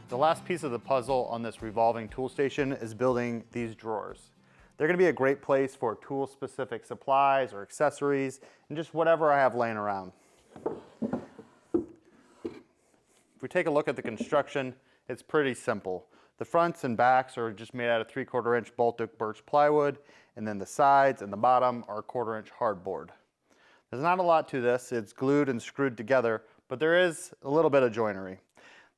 The last piece of the puzzle on this revolving tool station is building these drawers. They're going to be a great place for tool-specific supplies or accessories and just whatever I have laying around. If we take a look at the construction, it's pretty simple. The fronts and backs are just made out of 3/4 inch Baltic birch plywood, and then the sides and the bottom are 1/4 inch hardboard. There's not a lot to this. It's glued and screwed together, but there is a little bit of joinery.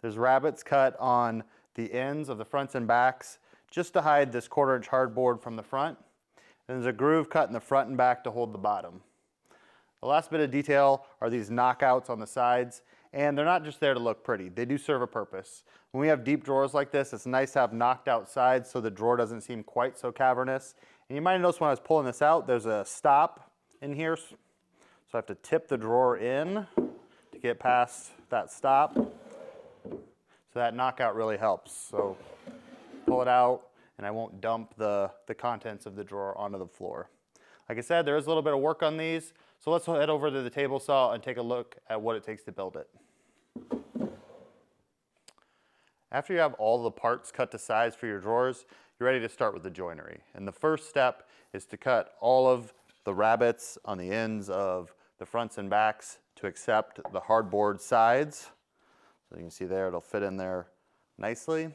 There's rabbets cut on the ends of the fronts and backs just to hide this 1/4 inch hardboard from the front. And there's a groove cut in the front and back to hold the bottom. The last bit of detail are these knockouts on the sides, and they're not just there to look pretty. They do serve a purpose. When we have deep drawers like this, it's nice to have knocked out sides so the drawer doesn't seem quite so cavernous. And you might notice when I was pulling this out, there's a stop in here. So I have to tip the drawer in to get past that stop. So that knockout really helps. So pull it out and I won't dump the contents of the drawer onto the floor. Like I said, there is a little bit of work on these. So let's head over to the table saw and take a look at what it takes to build it. After you have all the parts cut to size for your drawers, you're ready to start with the joinery. And the first step is to cut all of the rabbets on the ends of the fronts and backs to accept the hardboard sides. So you can see there, it'll fit in there nicely.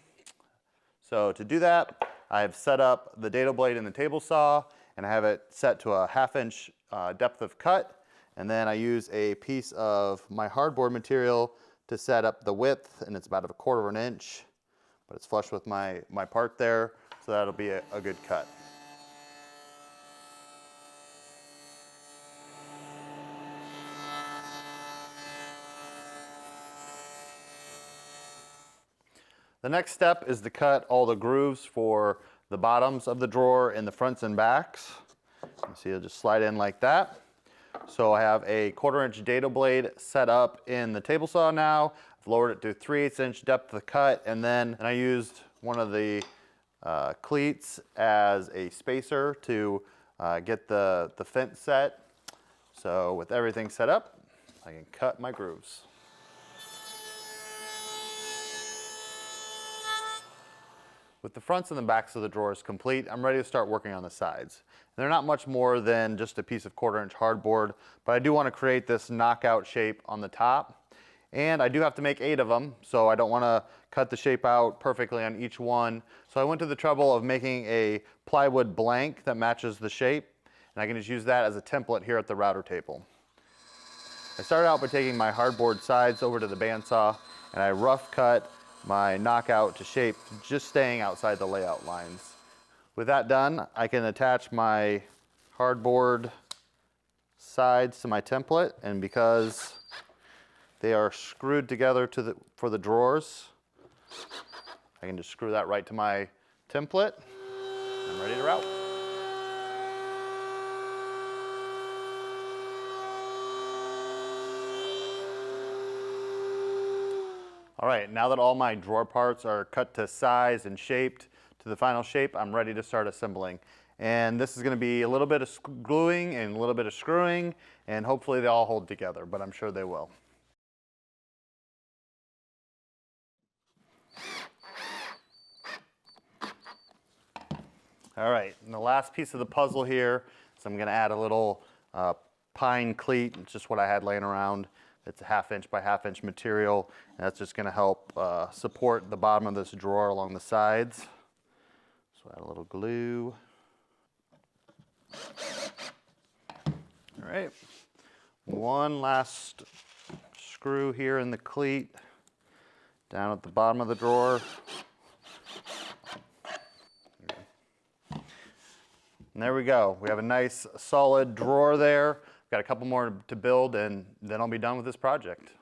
So to do that, I've set up the dado blade in the table saw, and I have it set to a 1/2 inch depth of cut. And then I use a piece of my hardboard material to set up the width, and it's about 1/4 inch, but it's flush with my part there, so that'll be a good cut. The next step is to cut all the grooves for the bottoms of the drawer and the fronts and backs. You see, it'll just slide in like that. So I have a 1/4 inch dado blade set up in the table saw now. I've lowered it to 3/8 inch depth of cut, and I used one of the cleats as a spacer to get the fence set. So with everything set up, I can cut my grooves. With the fronts and the backs of the drawers complete, I'm ready to start working on the sides. They're not much more than just a piece of 1/4 inch hardboard, but I do want to create this knockout shape on the top. And I do have to make 8 of them, so I don't want to cut the shape out perfectly on each one. So I went to the trouble of making a plywood blank that matches the shape, and I can just use that as a template here at the router table. I started out by taking my hardboard sides over to the bandsaw, and I rough cut my knockout to shape, just staying outside the layout lines. With that done, I can attach my hardboard sides to my template, and because they are screwed together for the drawers, I can just screw that right to my template. I'm ready to route. All right, now that all my drawer parts are cut to size and shaped to the final shape, I'm ready to start assembling. And this is going to be a little bit of gluing and a little bit of screwing, and hopefully they all hold together, but I'm sure they will. All right, and the last piece of the puzzle here is I'm going to add a little pine cleat. It's just what I had laying around. It's a 1/2 inch by 1/2 inch material, and that's just going to help support the bottom of this drawer along the sides. So add a little glue. All right, one last screw here in the cleat down at the bottom of the drawer. And there we go. We have a nice solid drawer there. Got a couple more to build, and then I'll be done with this project.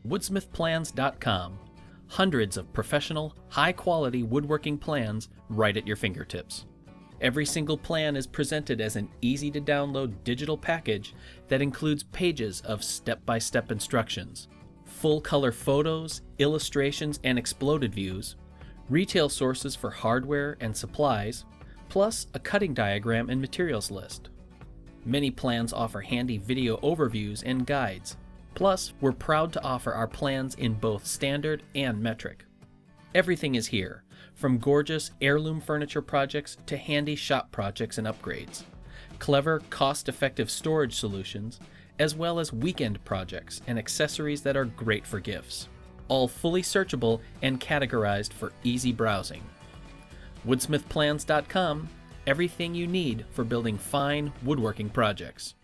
Woodsmithplans.com. Hundreds of professional, high-quality woodworking plans right at your fingertips. Every single plan is presented as an easy-to-download digital package that includes pages of step-by-step instructions, full-color photos, illustrations, and exploded views, retail sources for hardware and supplies, plus a cutting diagram and materials list. Many plans offer handy video overviews and guides. Plus, we're proud to offer our plans in both standard and metric. Everything is here, from gorgeous heirloom furniture projects to handy shop projects and upgrades. Clever, cost-effective storage solutions, as well as weekend projects and accessories that are great for gifts. All fully searchable and categorized for easy browsing. Woodsmithplans.com, everything you need for building fine woodworking projects.